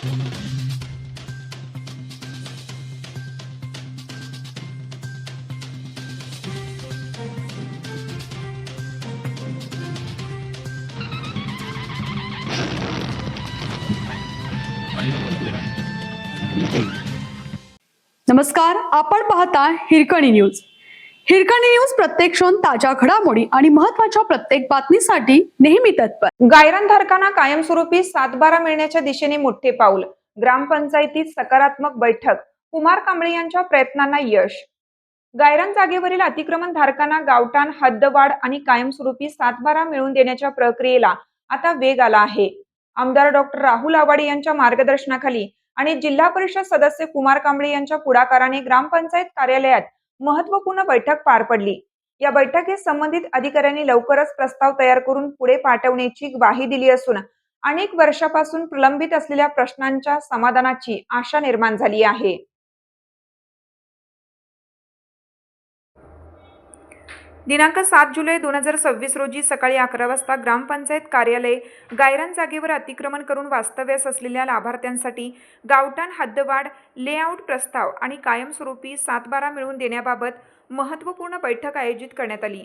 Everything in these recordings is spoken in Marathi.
नमस्कार, आपण पाहता हिरकणी न्यूज. हिरकणी न्यूज प्रत्येक क्षण ताज्या घडामोडी आणि महत्त्वाच्या प्रत्येक बातमीसाठी नेहमी तत्पर. गायरानधारकांना कायमस्वरूपी 7/12 मिळण्याच्या दिशेने मोठे पाऊल. ग्रामपंचायतीत सकारात्मक बैठक. कुमार कांबळे यांच्या प्रयत्नांना यश. गायरान जागेवरील अतिक्रमण धारकांना गावठाण हद्दवाढ आणि कायमस्वरूपी 7/12 मिळवून देण्याच्या प्रक्रियेला आता वेग आला आहे. आमदार डॉक्टर राहुल आवाडे यांच्या मार्गदर्शनाखाली आणि जिल्हा परिषद सदस्य कुमार कांबळे यांच्या पुढाकाराने ग्रामपंचायत कार्यालयात महत्त्वपूर्ण बैठक पार पडली. या बैठकीत संबंधित अधिकाऱ्यांनी लवकरच प्रस्ताव तयार करून पुढे पाठवण्याची ग्वाही दिली असून अनेक वर्षापासून प्रलंबित असलेल्या प्रश्नांच्या समाधानाची आशा निर्माण झाली आहे. दिनांक 7 जुलै 2026 रोजी सकाळी 11 वाजता ग्रामपंचायत कार्यालय गायरान जागेवर अतिक्रमण करून वास्तव्यास असलेल्या लाभार्थ्यांसाठी गावठाण हद्दवाढ, लेआउट प्रस्ताव आणि कायमस्वरूपी 7/12 मिळवून देण्याबाबत महत्त्वपूर्ण बैठक आयोजित करण्यात आली.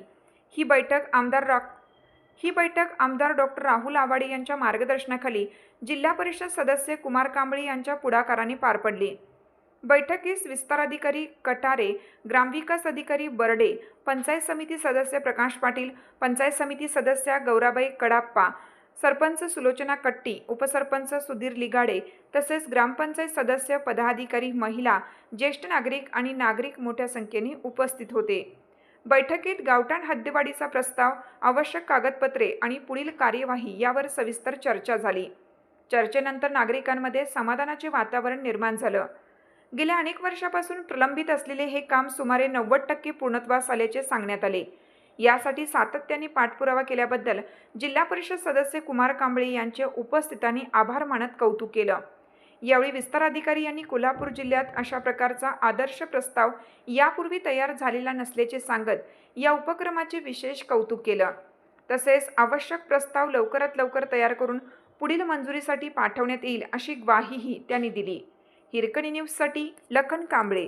ही बैठक आमदार डॉक्टर राहुल आवाडे यांच्या मार्गदर्शनाखाली जिल्हा परिषद सदस्य कुमार कांबळे यांच्या पुढाकाराने पार पडली. बैठकीस विस्तार अधिकारी कटारे, ग्रामविकास अधिकारी बर्डे, पंचायत समिती सदस्य प्रकाश पाटील, पंचायत समिती सदस्या गौराबाई कडाप्पा, सरपंच सुलोचना कट्टी, उपसरपंच सुधीर लिगाडे तसेच ग्रामपंचायत सदस्य, पदाधिकारी, महिला, ज्येष्ठ नागरिक आणि नागरिक मोठ्या संख्येने उपस्थित होते. बैठकीत गावठाण हद्दवाढीचा प्रस्ताव, आवश्यक कागदपत्रे आणि पुढील कार्यवाही यावर सविस्तर चर्चा झाली. चर्चेनंतर नागरिकांमध्ये समाधानाचे वातावरण निर्माण झालं. गेल्या अनेक वर्षापासून प्रलंबित असलेले हे काम सुमारे 90% पूर्णत्वास आल्याचे सांगण्यात आले. यासाठी सातत्याने पाठपुरावा केल्याबद्दल जिल्हा परिषद सदस्य कुमार कांबळे यांचे उपस्थितांनी आभार मानत कौतुक केलं. यावेळी विस्तार अधिकारी यांनी कोल्हापूर जिल्ह्यात अशा प्रकारचा आदर्श प्रस्ताव यापूर्वी तयार झालेला नसल्याचे सांगत या उपक्रमाचे विशेष कौतुक केलं. तसेच आवश्यक प्रस्ताव लवकरात लवकर तयार करून पुढील मंजुरीसाठी पाठवण्यात येईल अशी ग्वाहीही त्यांनी दिली. हिरकणी न्यूजसाठी लखन कांबळे.